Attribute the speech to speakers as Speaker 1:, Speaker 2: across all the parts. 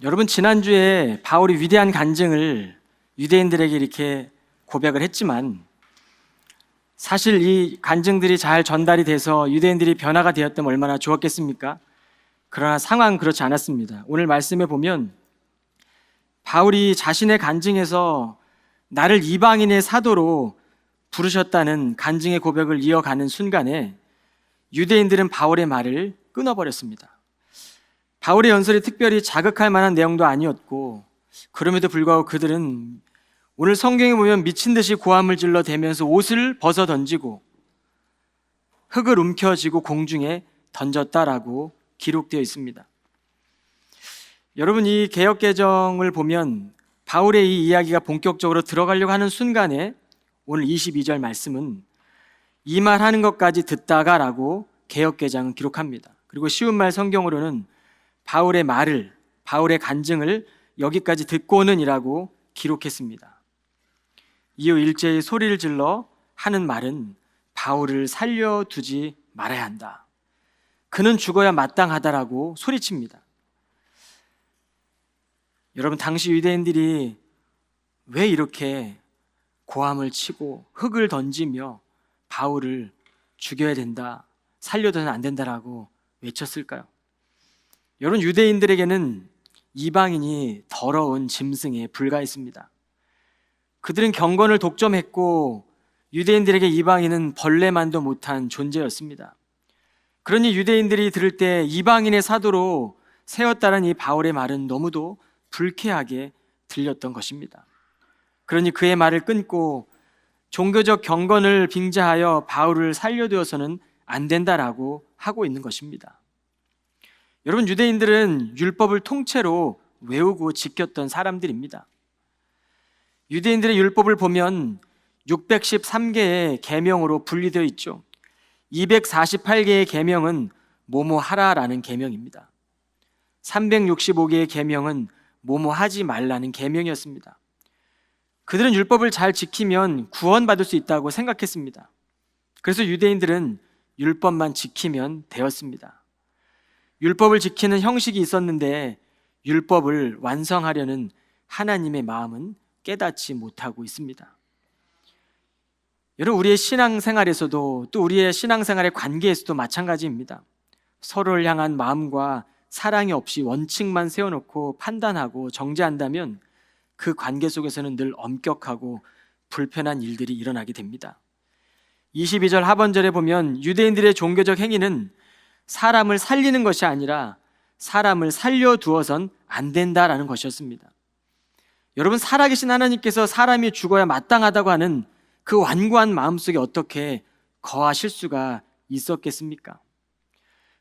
Speaker 1: 여러분, 지난주에 바울이 위대한 간증을 유대인들에게 이렇게 고백을 했지만 사실 이 간증들이 잘 전달이 돼서 유대인들이 변화가 되었다면 얼마나 좋았겠습니까? 그러나 상황은 그렇지 않았습니다. 오늘 말씀에 보면 바울이 자신의 간증에서 나를 이방인의 사도로 부르셨다는 간증의 고백을 이어가는 순간에 유대인들은 바울의 말을 끊어버렸습니다. 바울의 연설이 특별히 자극할 만한 내용도 아니었고, 그럼에도 불구하고 그들은 오늘 성경에 보면 미친 듯이 고함을 질러 대면서 옷을 벗어 던지고 흙을 움켜쥐고 공중에 던졌다라고 기록되어 있습니다. 여러분, 이 개역개정을 보면 바울의 이 이야기가 본격적으로 들어가려고 하는 순간에 오늘 22절 말씀은 이 말 하는 것까지 듣다가 라고 개역개정은 기록합니다. 그리고 쉬운 말 성경으로는 바울의 말을, 바울의 간증을 여기까지 듣고는 이라고 기록했습니다. 이후 일제히 소리를 질러 하는 말은 바울을 살려두지 말아야 한다. 그는 죽어야 마땅하다라고 소리칩니다. 여러분, 당시 유대인들이 왜 이렇게 고함을 치고 흙을 던지며 바울을 죽여야 된다, 살려둬서는 안 된다라고 외쳤을까요? 여러분, 유대인들에게는 이방인이 더러운 짐승에 불과했습니다. 그들은 경건을 독점했고 유대인들에게 이방인은 벌레만도 못한 존재였습니다. 그러니 유대인들이 들을 때 이방인의 사도로 세웠다는 이 바울의 말은 너무도 불쾌하게 들렸던 것입니다. 그러니 그의 말을 끊고 종교적 경건을 빙자하여 바울을 살려두어서는 안 된다라고 하고 있는 것입니다. 여러분, 유대인들은 율법을 통째로 외우고 지켰던 사람들입니다. 유대인들의 율법을 보면 613개의 계명으로 분리되어 있죠. 248개의 계명은 뭐뭐 하라라는 계명입니다. 365개의 계명은 뭐뭐 하지 말라는 계명이었습니다. 그들은 율법을 잘 지키면 구원받을 수 있다고 생각했습니다. 그래서 유대인들은 율법만 지키면 되었습니다. 율법을 지키는 형식이 있었는데 율법을 완성하려는 하나님의 마음은 깨닫지 못하고 있습니다. 여러분, 우리의 신앙생활에서도 또 우리의 신앙생활의 관계에서도 마찬가지입니다. 서로를 향한 마음과 사랑이 없이 원칙만 세워놓고 판단하고 정죄한다면 그 관계 속에서는 늘 엄격하고 불편한 일들이 일어나게 됩니다. 22절 하반절에 보면 유대인들의 종교적 행위는 사람을 살리는 것이 아니라 사람을 살려두어선 안 된다라는 것이었습니다. 여러분, 살아계신 하나님께서 사람이 죽어야 마땅하다고 하는 그 완고한 마음속에 어떻게 거하실 수가 있었겠습니까?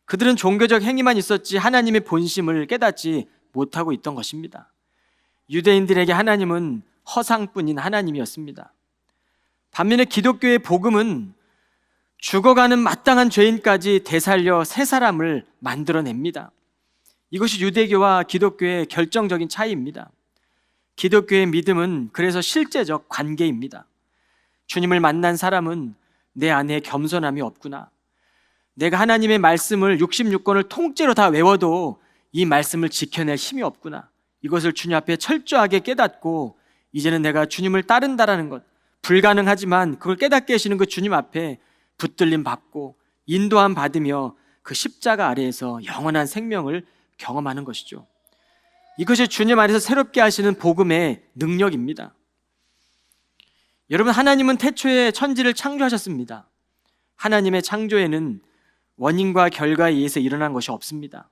Speaker 1: 그들은 종교적 행위만 있었지 하나님의 본심을 깨닫지 못하고 있던 것입니다. 유대인들에게 하나님은 허상뿐인 하나님이었습니다. 반면에 기독교의 복음은 죽어가는 마땅한 죄인까지 되살려 새 사람을 만들어냅니다. 이것이 유대교와 기독교의 결정적인 차이입니다. 기독교의 믿음은 그래서 실제적 관계입니다. 주님을 만난 사람은 내 안에 겸손함이 없구나. 내가 하나님의 말씀을 66권을 통째로 다 외워도 이 말씀을 지켜낼 힘이 없구나. 이것을 주님 앞에 철저하게 깨닫고 이제는 내가 주님을 따른다라는 것, 불가능하지만 그걸 깨닫게 하시는 그 주님 앞에 붙들림 받고 인도함 받으며 그 십자가 아래에서 영원한 생명을 경험하는 것이죠. 이것이 주님 안에서 새롭게 하시는 복음의 능력입니다. 여러분, 하나님은 태초에 천지를 창조하셨습니다. 하나님의 창조에는 원인과 결과에 의해서 일어난 것이 없습니다.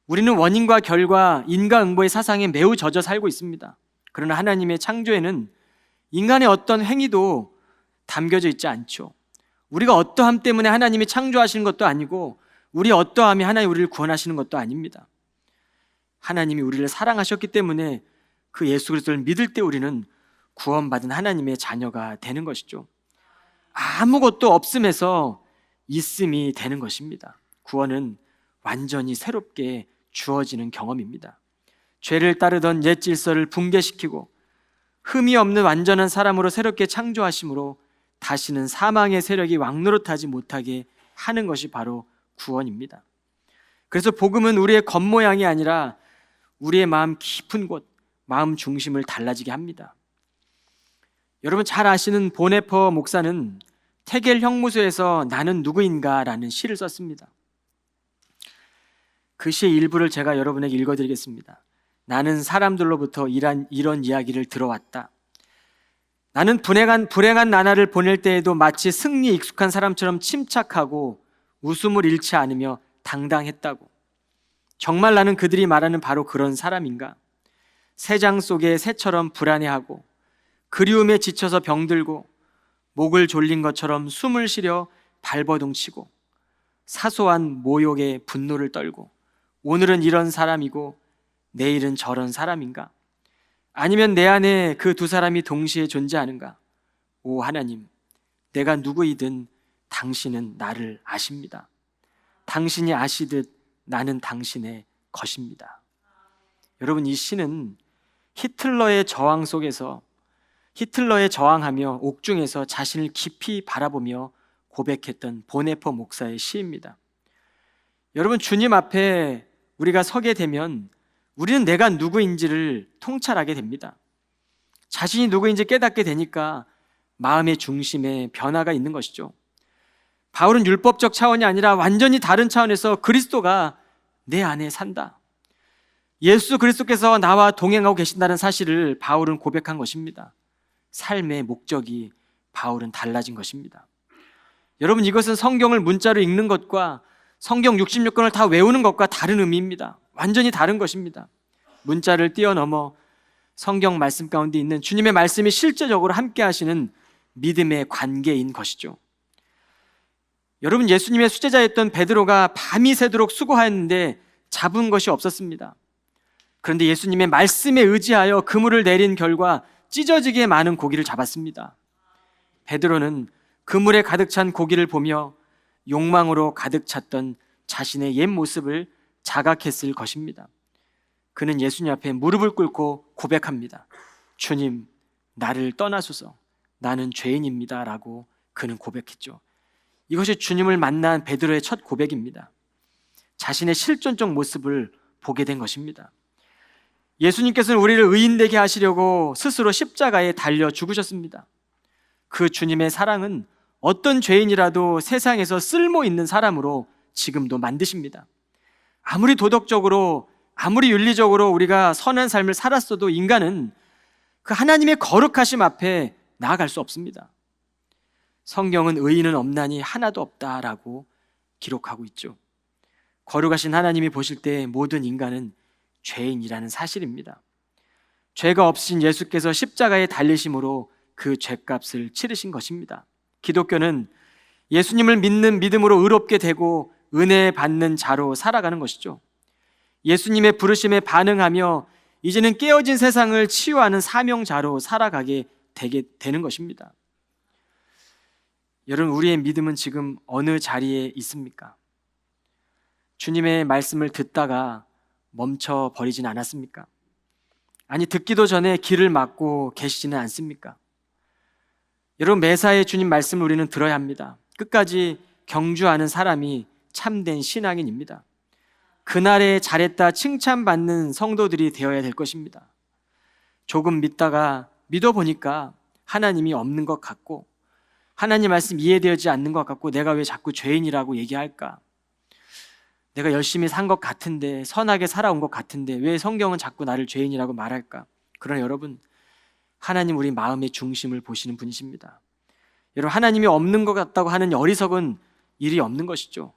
Speaker 1: 우리는 원인과 결과, 인과응보의 사상에 매우 젖어 살고 있습니다. 그러나 하나님의 창조에는 인간의 어떤 행위도 담겨져 있지 않죠. 우리가 어떠함 때문에 하나님이 창조하시는 것도 아니고 우리 어떠함이 하나님 우리를 구원하시는 것도 아닙니다. 하나님이 우리를 사랑하셨기 때문에 그 예수 그리스도를 믿을 때 우리는 구원받은 하나님의 자녀가 되는 것이죠. 아무것도 없음에서 있음이 되는 것입니다. 구원은 완전히 새롭게 주어지는 경험입니다. 죄를 따르던 옛 질서를 붕괴시키고 흠이 없는 완전한 사람으로 새롭게 창조하심으로 다시는 사망의 세력이 왕노릇하지 못하게 하는 것이 바로 구원입니다. 그래서 복음은 우리의 겉모양이 아니라 우리의 마음 깊은 곳, 마음 중심을 달라지게 합니다. 여러분 잘 아시는 보네퍼 목사는 테겔 형무소에서 나는 누구인가 라는 시를 썼습니다. 그 시의 일부를 제가 여러분에게 읽어드리겠습니다. 나는 사람들로부터 이런 이야기를 들어왔다. 나는 불행한 나날을 보낼 때에도 마치 승리에 익숙한 사람처럼 침착하고 웃음을 잃지 않으며 당당했다고. 정말 나는 그들이 말하는 바로 그런 사람인가? 새장 속의 새처럼 불안해하고 그리움에 지쳐서 병들고 목을 졸린 것처럼 숨을 쉬려 발버둥치고 사소한 모욕에 분노를 떨고 오늘은 이런 사람이고 내일은 저런 사람인가? 아니면 내 안에 그 두 사람이 동시에 존재하는가? 오 하나님, 내가 누구이든 당신은 나를 아십니다. 당신이 아시듯 나는 당신의 것입니다. 여러분 이 시는 히틀러의 저항 속에서 히틀러에 저항하며 옥중에서 자신을 깊이 바라보며 고백했던 보네퍼 목사의 시입니다. 여러분 주님 앞에 우리가 서게 되면 우리는 내가 누구인지를 통찰하게 됩니다. 자신이 누구인지 깨닫게 되니까 마음의 중심에 변화가 있는 것이죠. 바울은 율법적 차원이 아니라 완전히 다른 차원에서 그리스도가 내 안에 산다. 예수 그리스도께서 나와 동행하고 계신다는 사실을 바울은 고백한 것입니다. 삶의 목적이 바울은 달라진 것입니다. 여러분 이것은 성경을 문자로 읽는 것과 성경 66권을 다 외우는 것과 다른 의미입니다. 완전히 다른 것입니다. 문자를 뛰어넘어 성경 말씀 가운데 있는 주님의 말씀이 실제적으로 함께 하시는 믿음의 관계인 것이죠. 여러분 예수님의 수제자였던 베드로가 밤이 새도록 수고하였는데 잡은 것이 없었습니다. 그런데 예수님의 말씀에 의지하여 그물을 내린 결과 찢어지게 많은 고기를 잡았습니다. 베드로는 그물에 가득 찬 고기를 보며 욕망으로 가득 찼던 자신의 옛 모습을 자각했을 것입니다. 그는 예수님 앞에 무릎을 꿇고 고백합니다. 주님, 나를 떠나소서. 나는 죄인입니다. 라고 그는 고백했죠. 이것이 주님을 만난 베드로의 첫 고백입니다. 자신의 실존적 모습을 보게 된 것입니다. 예수님께서는 우리를 의인되게 하시려고 스스로 십자가에 달려 죽으셨습니다. 그 주님의 사랑은 어떤 죄인이라도 세상에서 쓸모 있는 사람으로 지금도 만드십니다. 아무리 도덕적으로, 아무리 윤리적으로 우리가 선한 삶을 살았어도 인간은 그 하나님의 거룩하심 앞에 나아갈 수 없습니다. 성경은 의인은 없나니 하나도 없다라고 기록하고 있죠. 거룩하신 하나님이 보실 때 모든 인간은 죄인이라는 사실입니다. 죄가 없으신 예수께서 십자가에 달리심으로 그 죄값을 치르신 것입니다. 기독교는 예수님을 믿는 믿음으로 의롭게 되고 은혜 받는 자로 살아가는 것이죠. 예수님의 부르심에 반응하며 이제는 깨어진 세상을 치유하는 사명자로 살아가게 되는 것입니다. 여러분 우리의 믿음은 지금 어느 자리에 있습니까? 주님의 말씀을 듣다가 멈춰버리진 않았습니까? 아니 듣기도 전에 길을 막고 계시지는 않습니까? 여러분 매사에 주님 말씀을 우리는 들어야 합니다. 끝까지 경주하는 사람이 참된 신앙인입니다. 그날에 잘했다 칭찬받는 성도들이 되어야 될 것입니다. 조금 믿다가 믿어보니까 하나님이 없는 것 같고 하나님 말씀 이해되지 않는 것 같고 내가 왜 자꾸 죄인이라고 얘기할까? 내가 열심히 산 것 같은데 선하게 살아온 것 같은데 왜 성경은 자꾸 나를 죄인이라고 말할까? 그러나 여러분 하나님 우리 마음의 중심을 보시는 분이십니다. 여러분 하나님이 없는 것 같다고 하는 어리석은 일이 없는 것이죠.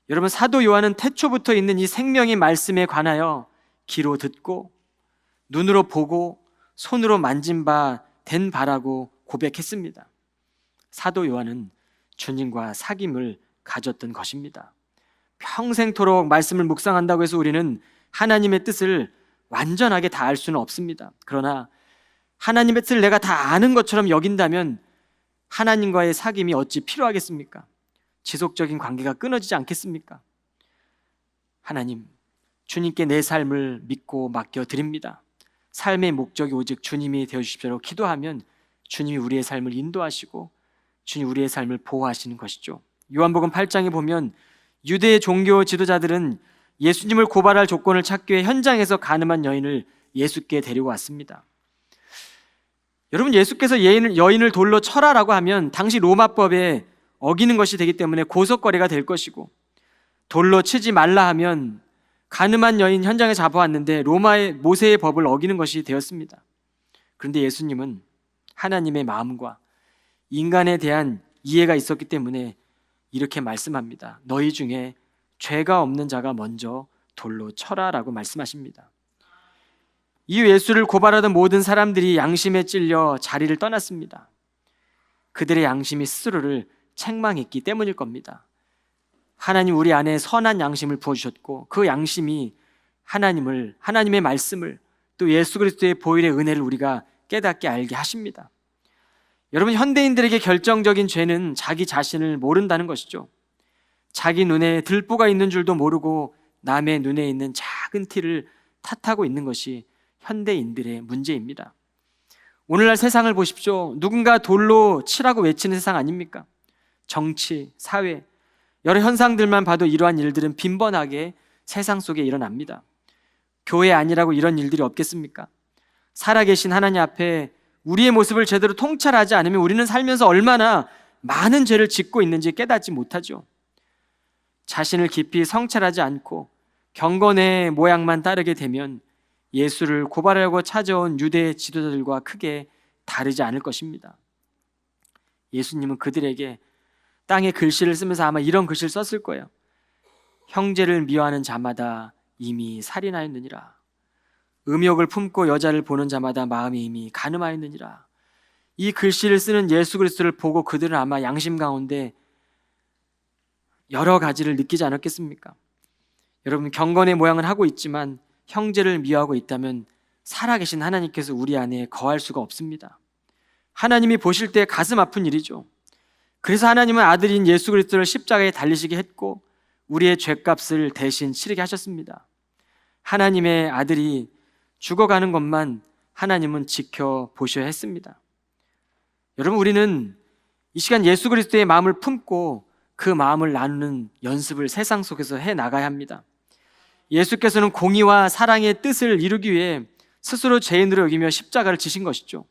Speaker 1: 여러분 사도 요한은 태초부터 있는 이 생명의 말씀에 관하여 귀로 듣고 눈으로 보고 손으로 만진 바 된 바라고 고백했습니다. 사도 요한은 주님과 사귐을 가졌던 것입니다. 평생토록 말씀을 묵상한다고 해서 우리는 하나님의 뜻을 완전하게 다 알 수는 없습니다. 그러나 하나님의 뜻을 내가 다 아는 것처럼 여긴다면 하나님과의 사귐이 어찌 필요하겠습니까? 지속적인 관계가 끊어지지 않겠습니까? 하나님, 주님께 내 삶을 믿고 맡겨드립니다. 삶의 목적이 오직 주님이 되어주십시오 기도하면 주님이 우리의 삶을 인도하시고 주님 우리의 삶을 보호하시는 것이죠. 요한복음 8장에 보면 유대 종교 지도자들은 예수님을 고발할 조건을 찾기 위해 현장에서 간음한 여인을 예수께 데리고 왔습니다. 여러분, 예수께서 여인을 돌로 쳐라라고 하면 당시 로마법에 어기는 것이 되기 때문에 고속거래가 될 것이고, 돌로 치지 말라 하면 간음한 여인 현장에 잡아왔는데 로마의 모세의 법을 어기는 것이 되었습니다. 그런데 예수님은 하나님의 마음과 인간에 대한 이해가 있었기 때문에 이렇게 말씀합니다. 너희 중에 죄가 없는 자가 먼저 돌로 쳐라라고 말씀하십니다. 이 예수를 고발하던 모든 사람들이 양심에 찔려 자리를 떠났습니다. 그들의 양심이 스스로를 책망했기 때문일 겁니다. 하나님 우리 안에 선한 양심을 부어주셨고, 그 양심이 하나님의 말씀을, 또 예수 그리스도의 보혈의 은혜를 우리가 깨닫게 알게 하십니다. 여러분, 현대인들에게 결정적인 죄는 자기 자신을 모른다는 것이죠. 자기 눈에 들보가 있는 줄도 모르고 남의 눈에 있는 작은 티를 탓하고 있는 것이 현대인들의 문제입니다. 오늘날 세상을 보십시오. 누군가 돌로 치라고 외치는 세상 아닙니까? 정치, 사회, 여러 현상들만 봐도 이러한 일들은 빈번하게 세상 속에 일어납니다. 교회 아니라고 이런 일들이 없겠습니까? 살아계신 하나님 앞에 우리의 모습을 제대로 통찰하지 않으면 우리는 살면서 얼마나 많은 죄를 짓고 있는지 깨닫지 못하죠. 자신을 깊이 성찰하지 않고 경건의 모양만 따르게 되면 예수를 고발하려고 찾아온 유대 지도자들과 크게 다르지 않을 것입니다. 예수님은 그들에게 땅에 글씨를 쓰면서 아마 이런 글씨를 썼을 거예요. 형제를 미워하는 자마다 이미 살인하였느니라. 음욕을 품고 여자를 보는 자마다 마음이 이미 간음하였느니라. 이 글씨를 쓰는 예수 그리스도를 보고 그들은 아마 양심 가운데 여러 가지를 느끼지 않았겠습니까? 여러분, 경건의 모양을 하고 있지만 형제를 미워하고 있다면 살아계신 하나님께서 우리 안에 거할 수가 없습니다. 하나님이 보실 때 가슴 아픈 일이죠. 그래서 하나님은 아들인 예수 그리스도를 십자가에 달리시게 했고 우리의 죄값을 대신 치르게 하셨습니다. 하나님의 아들이 죽어가는 것만 하나님은 지켜보셔야 했습니다. 여러분, 우리는 이 시간 예수 그리스도의 마음을 품고 그 마음을 나누는 연습을 세상 속에서 해나가야 합니다. 예수께서는 공의와 사랑의 뜻을 이루기 위해 스스로 죄인으로 여기며 십자가를 지신 것이죠.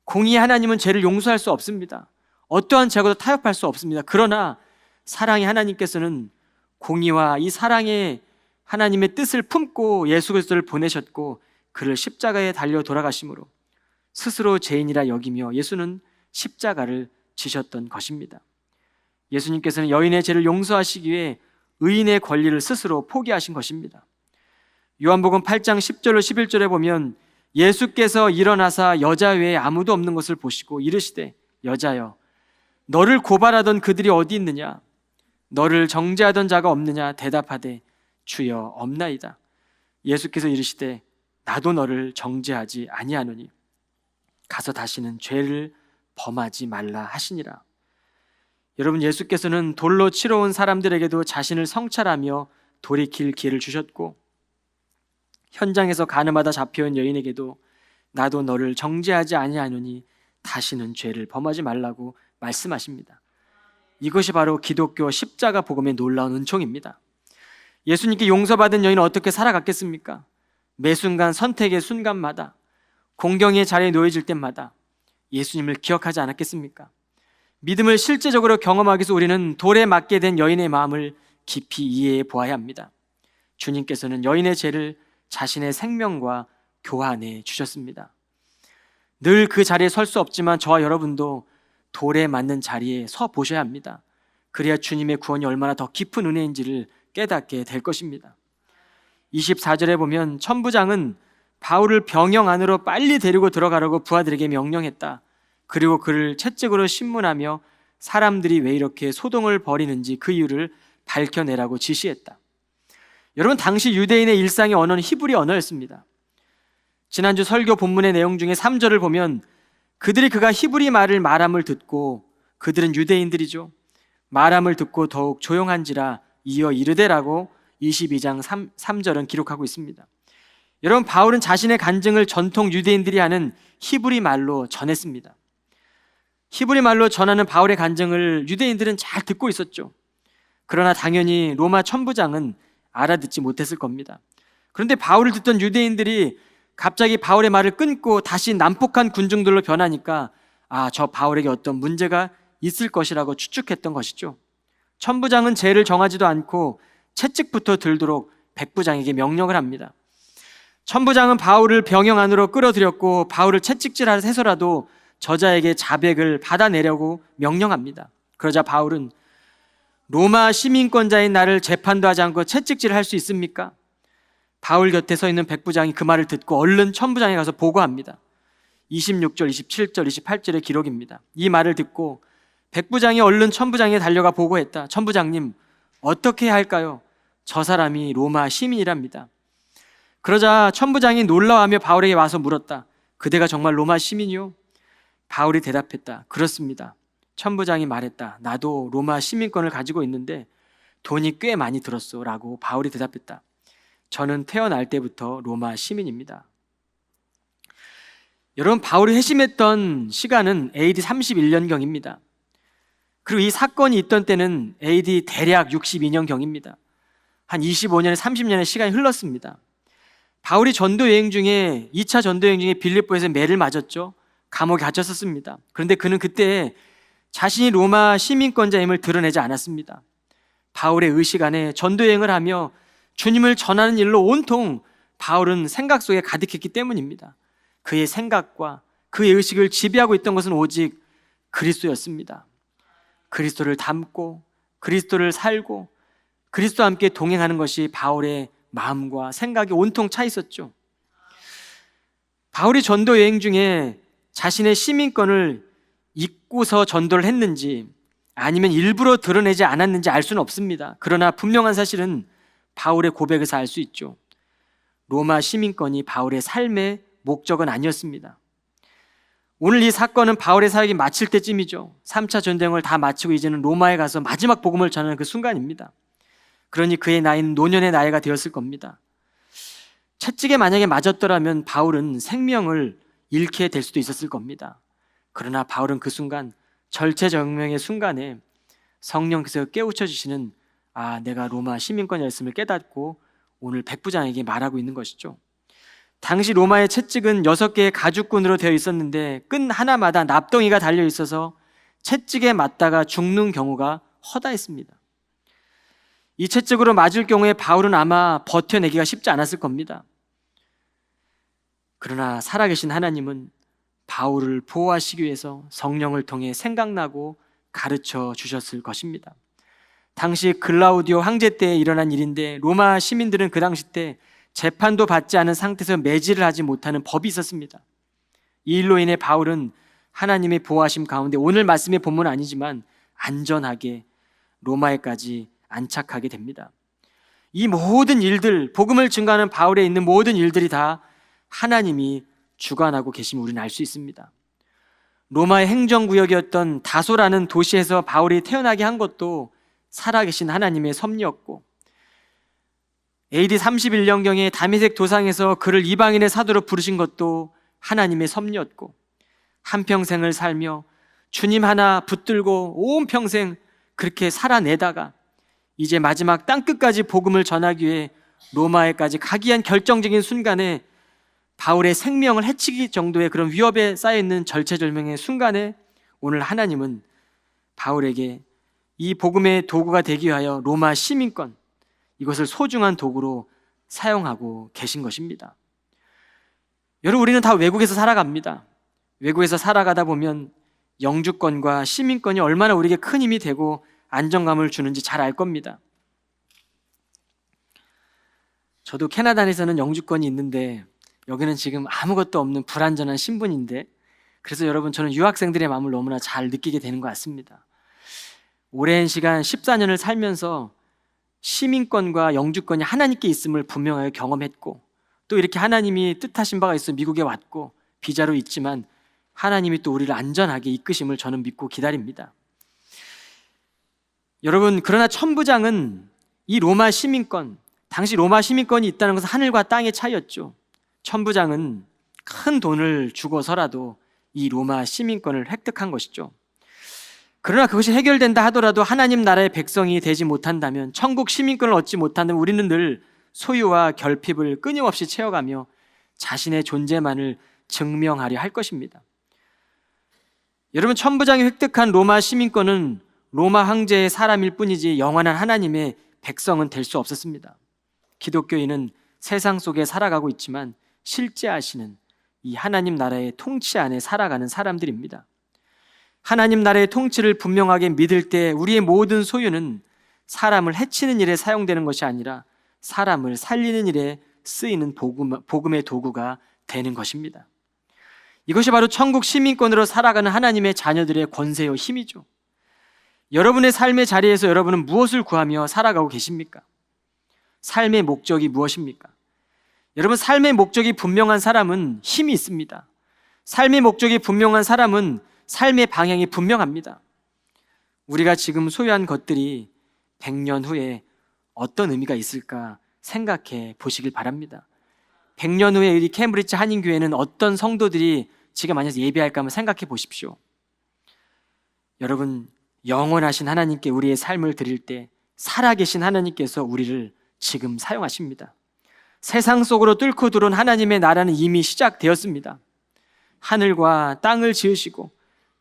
Speaker 1: 공의의 하나님은 죄를 용서할 수 없습니다. 어떠한 죄고도 타협할 수 없습니다. 그러나 사랑의 하나님께서는 공의와 이 사랑의 하나님의 뜻을 품고 예수 그리스도를 보내셨고 그를 십자가에 달려 돌아가심으로 스스로 죄인이라 여기며 예수는 십자가를 지셨던 것입니다. 예수님께서는 여인의 죄를 용서하시기 위해 의인의 권리를 스스로 포기하신 것입니다. 요한복음 8장 10절로 11절에 보면 예수께서 일어나사 여자 외에 아무도 없는 것을 보시고 이르시되 여자여 너를 고발하던 그들이 어디 있느냐? 너를 정죄하던 자가 없느냐? 대답하되 주여 없나이다. 예수께서 이르시되 나도 너를 정죄하지 아니하노니 가서 다시는 죄를 범하지 말라 하시니라. 여러분, 예수께서는 돌로 치러 온 사람들에게도 자신을 성찰하며 돌이킬 기회를 주셨고 현장에서 간음하다 잡혀온 여인에게도 나도 너를 정죄하지 아니하노니 다시는 죄를 범하지 말라고 말씀하십니다. 이것이 바로 기독교 십자가 복음의 놀라운 은총입니다. 예수님께 용서받은 여인은 어떻게 살아갔겠습니까? 매 순간 선택의 순간마다 공경의 자리에 놓여질 때마다 예수님을 기억하지 않았겠습니까? 믿음을 실제적으로 경험하기 위해서 우리는 돌에 맞게 된 여인의 마음을 깊이 이해해 보아야 합니다. 주님께서는 여인의 죄를 자신의 생명과 교환해 주셨습니다. 늘 그 자리에 설 수 없지만 저와 여러분도 돌에 맞는 자리에 서 보셔야 합니다. 그래야 주님의 구원이 얼마나 더 깊은 은혜인지를 깨닫게 될 것입니다. 24절에 보면 천부장은 바울을 병영 안으로 빨리 데리고 들어가라고 부하들에게 명령했다. 그리고 그를 채찍으로 신문하며 사람들이 왜 이렇게 소동을 벌이는지 그 이유를 밝혀내라고 지시했다. 여러분, 당시 유대인의 일상의 언어는 히브리 언어였습니다. 지난주 설교 본문의 내용 중에 3절을 보면 그들이 그가 히브리 말을 말함을 듣고, 그들은 유대인들이죠, 말함을 듣고 더욱 조용한지라 이어 이르되라고 22장 3절은 기록하고 있습니다. 여러분, 바울은 자신의 간증을 전통 유대인들이 하는 히브리 말로 전했습니다. 히브리 말로 전하는 바울의 간증을 유대인들은 잘 듣고 있었죠. 그러나 당연히 로마 천부장은 알아듣지 못했을 겁니다. 그런데 바울을 듣던 유대인들이 갑자기 바울의 말을 끊고 다시 난폭한 군중들로 변하니까 저 바울에게 어떤 문제가 있을 것이라고 추측했던 것이죠. 천부장은 죄를 정하지도 않고 채찍부터 들도록 백부장에게 명령을 합니다. 천부장은 바울을 병영 안으로 끌어들였고 바울을 채찍질해서라도 저자에게 자백을 받아내려고 명령합니다. 그러자 바울은 로마 시민권자인 나를 재판도 하지 않고 채찍질을 할 수 있습니까? 바울 곁에 서 있는 백부장이 그 말을 듣고 얼른 천부장에 가서 보고합니다. 26절, 27절, 28절의 기록입니다. 이 말을 듣고 백부장이 얼른 천부장에 달려가 보고했다. 천부장님, 어떻게 해야 할까요? 저 사람이 로마 시민이랍니다. 그러자 천부장이 놀라워하며 바울에게 와서 물었다. 그대가 정말 로마 시민이요? 바울이 대답했다. 그렇습니다. 천부장이 말했다. 나도 로마 시민권을 가지고 있는데 돈이 꽤 많이 들었어 라고 바울이 대답했다. 저는 태어날 때부터 로마 시민입니다. 여러분, 바울이 회심했던 시간은 AD 31년경입니다. 그리고 이 사건이 있던 때는 AD 대략 62년경입니다. 한 25년에 30년의 시간이 흘렀습니다. 바울이 전도 여행 중에 2차 전도 여행 중에 빌립보에서 매를 맞았죠. 감옥에 갇혔었습니다. 그런데 그는 그때 자신이 로마 시민권자임을 드러내지 않았습니다. 바울의 의식 안에 전도 여행을 하며 주님을 전하는 일로 온통 바울은 생각 속에 가득했기 때문입니다. 그의 생각과 그의 의식을 지배하고 있던 것은 오직 그리스도였습니다. 그리스도를 닮고 그리스도를 살고 그리스도와 함께 동행하는 것이 바울의 마음과 생각이 온통 차 있었죠. 바울이 전도 여행 중에 자신의 시민권을 잊고서 전도를 했는지 아니면 일부러 드러내지 않았는지 알 수는 없습니다. 그러나 분명한 사실은 바울의 고백에서 알 수 있죠. 로마 시민권이 바울의 삶의 목적은 아니었습니다. 오늘 이 사건은 바울의 사역이 마칠 때쯤이죠. 3차 전쟁을 다 마치고 이제는 로마에 가서 마지막 복음을 전하는 그 순간입니다. 그러니 그의 나이는 노년의 나이가 되었을 겁니다. 채찍에 만약에 맞았더라면 바울은 생명을 잃게 될 수도 있었을 겁니다. 그러나 바울은 그 순간, 절체절명의 순간에 성령께서 깨우쳐 주시는 내가 로마 시민권이었음을 깨닫고 오늘 백부장에게 말하고 있는 것이죠. 당시 로마의 채찍은 6개의 가죽끈으로 되어 있었는데 끈 하나마다 납덩이가 달려 있어서 채찍에 맞다가 죽는 경우가 허다했습니다. 이 채찍으로 맞을 경우에 바울은 아마 버텨내기가 쉽지 않았을 겁니다. 그러나 살아계신 하나님은 바울을 보호하시기 위해서 성령을 통해 생각나고 가르쳐 주셨을 것입니다. 당시 글라우디오 황제 때에 일어난 일인데 로마 시민들은 그 당시 때 재판도 받지 않은 상태에서 매질을 하지 못하는 법이 있었습니다. 이 일로 인해 바울은 하나님의 보호하심 가운데 오늘 말씀의 본문은 아니지만 안전하게 로마에까지 안착하게 됩니다. 이 모든 일들, 복음을 증거하는 바울에 있는 모든 일들이 다 하나님이 주관하고 계심을 우리는 알 수 있습니다. 로마의 행정구역이었던 다소라는 도시에서 바울이 태어나게 한 것도 살아계신 하나님의 섭리였고, AD 31년경에 다메섹 도상에서 그를 이방인의 사도로 부르신 것도 하나님의 섭리였고, 한평생을 살며 주님 하나 붙들고 온 평생 그렇게 살아내다가 이제 마지막 땅끝까지 복음을 전하기 위해 로마에까지 가기 위한 결정적인 순간에 바울의 생명을 해치기 정도의 그런 위협에 쌓여있는 절체절명의 순간에 오늘 하나님은 바울에게 이 복음의 도구가 되기 위하여 로마 시민권, 이것을 소중한 도구로 사용하고 계신 것입니다. 여러분, 우리는 다 외국에서 살아갑니다. 외국에서 살아가다 보면 영주권과 시민권이 얼마나 우리에게 큰 힘이 되고 안정감을 주는지 잘 알 겁니다. 저도 캐나다에서는 영주권이 있는데 여기는 지금 아무것도 없는 불안전한 신분인데, 그래서 여러분, 저는 유학생들의 마음을 너무나 잘 느끼게 되는 것 같습니다. 오랜 시간 14년을 살면서 시민권과 영주권이 하나님께 있음을 분명하게 경험했고, 또 이렇게 하나님이 뜻하신 바가 있어 미국에 왔고 비자로 있지만 하나님이 또 우리를 안전하게 이끄심을 저는 믿고 기다립니다. 여러분, 그러나 천부장은 이 로마 시민권, 당시 로마 시민권이 있다는 것은 하늘과 땅의 차이였죠. 천부장은 큰 돈을 주고서라도 이 로마 시민권을 획득한 것이죠. 그러나 그것이 해결된다 하더라도 하나님 나라의 백성이 되지 못한다면, 천국 시민권을 얻지 못한다면 우리는 늘 소유와 결핍을 끊임없이 채워가며 자신의 존재만을 증명하려 할 것입니다. 여러분, 천부장이 획득한 로마 시민권은 로마 황제의 사람일 뿐이지 영원한 하나님의 백성은 될 수 없었습니다. 기독교인은 세상 속에 살아가고 있지만 실제하시는 이 하나님 나라의 통치 안에 살아가는 사람들입니다. 하나님 나라의 통치를 분명하게 믿을 때 우리의 모든 소유는 사람을 해치는 일에 사용되는 것이 아니라 사람을 살리는 일에 쓰이는 복음의 도구가 되는 것입니다. 이것이 바로 천국 시민권으로 살아가는 하나님의 자녀들의 권세요 힘이죠. 여러분의 삶의 자리에서 여러분은 무엇을 구하며 살아가고 계십니까? 삶의 목적이 무엇입니까? 여러분, 삶의 목적이 분명한 사람은 힘이 있습니다. 삶의 목적이 분명한 사람은 삶의 방향이 분명합니다. 우리가 지금 소유한 것들이 100년 후에 어떤 의미가 있을까 생각해 보시길 바랍니다. 100년 후에 이 케임브리지 한인교회는 어떤 성도들이 지금 안에서 예배할까 한번 생각해 보십시오. 여러분, 영원하신 하나님께 우리의 삶을 드릴 때 살아계신 하나님께서 우리를 지금 사용하십니다. 세상 속으로 뚫고 들어온 하나님의 나라는 이미 시작되었습니다. 하늘과 땅을 지으시고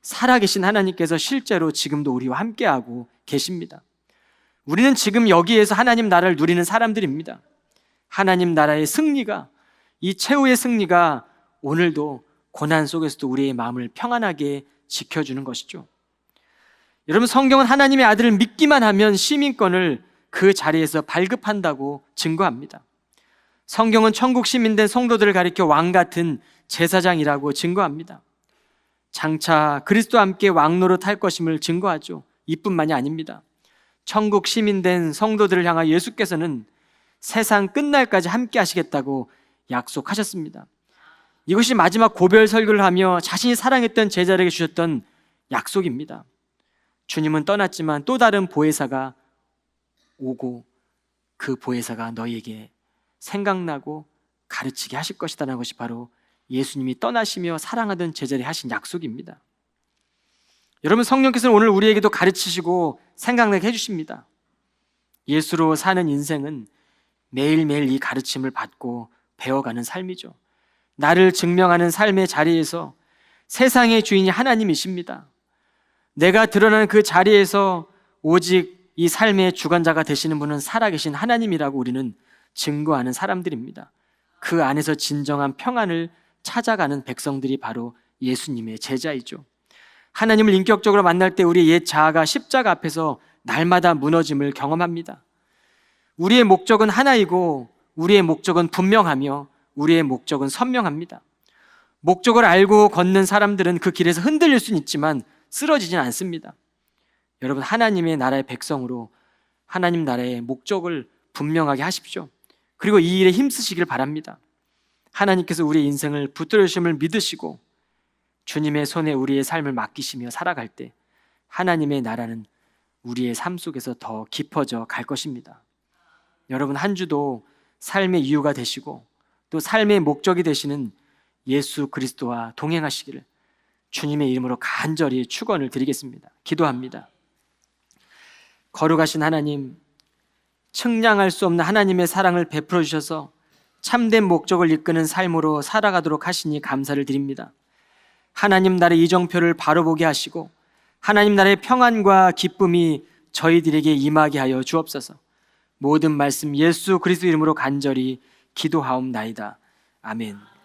Speaker 1: 살아계신 하나님께서 실제로 지금도 우리와 함께하고 계십니다. 우리는 지금 여기에서 하나님 나라를 누리는 사람들입니다. 하나님 나라의 승리가, 이 최후의 승리가 오늘도 고난 속에서도 우리의 마음을 평안하게 지켜주는 것이죠. 여러분, 성경은 하나님의 아들을 믿기만 하면 시민권을 그 자리에서 발급한다고 증거합니다. 성경은 천국 시민된 성도들을 가리켜 왕 같은 제사장이라고 증거합니다. 장차 그리스도와 함께 왕노릇 할 것임을 증거하죠. 이뿐만이 아닙니다. 천국 시민된 성도들을 향하여 예수께서는 세상 끝날까지 함께 하시겠다고 약속하셨습니다. 이것이 마지막 고별 설교를 하며 자신이 사랑했던 제자들에게 주셨던 약속입니다. 주님은 떠났지만 또 다른 보혜사가 오고 그 보혜사가 너희에게 생각나고 가르치게 하실 것이다라는 것이 바로 예수님이 떠나시며 사랑하던 제자들이 하신 약속입니다. 여러분, 성령께서는 오늘 우리에게도 가르치시고 생각나게 해주십니다. 예수로 사는 인생은 매일매일 이 가르침을 받고 배워가는 삶이죠. 나를 증명하는 삶의 자리에서 세상의 주인이 하나님이십니다. 내가 드러나는 그 자리에서 오직 이 삶의 주관자가 되시는 분은 살아계신 하나님이라고 우리는 증거하는 사람들입니다. 그 안에서 진정한 평안을 찾아가는 백성들이 바로 예수님의 제자이죠. 하나님을 인격적으로 만날 때 우리의 옛 자아가 십자가 앞에서 날마다 무너짐을 경험합니다. 우리의 목적은 하나이고 우리의 목적은 분명하며 우리의 목적은 선명합니다. 목적을 알고 걷는 사람들은 그 길에서 흔들릴 수는 있지만 쓰러지진 않습니다. 여러분, 하나님의 나라의 백성으로 하나님 나라의 목적을 분명하게 하십시오. 그리고 이 일에 힘쓰시길 바랍니다. 하나님께서 우리의 인생을 붙들어 주심을 믿으시고 주님의 손에 우리의 삶을 맡기시며 살아갈 때 하나님의 나라는 우리의 삶 속에서 더 깊어져 갈 것입니다. 여러분, 한 주도 삶의 이유가 되시고 또 삶의 목적이 되시는 예수 그리스도와 동행하시기를 주님의 이름으로 간절히 축원을 드리겠습니다. 기도합니다. 거룩하신 하나님, 측량할 수 없는 하나님의 사랑을 베풀어 주셔서 참된 목적을 이끄는 삶으로 살아가도록 하시니 감사를 드립니다. 하나님 나라의 이정표를 바로 보게 하시고 하나님 나라의 평안과 기쁨이 저희들에게 임하게 하여 주옵소서. 모든 말씀 예수 그리스도 이름으로 간절히 기도하옵나이다. 아멘.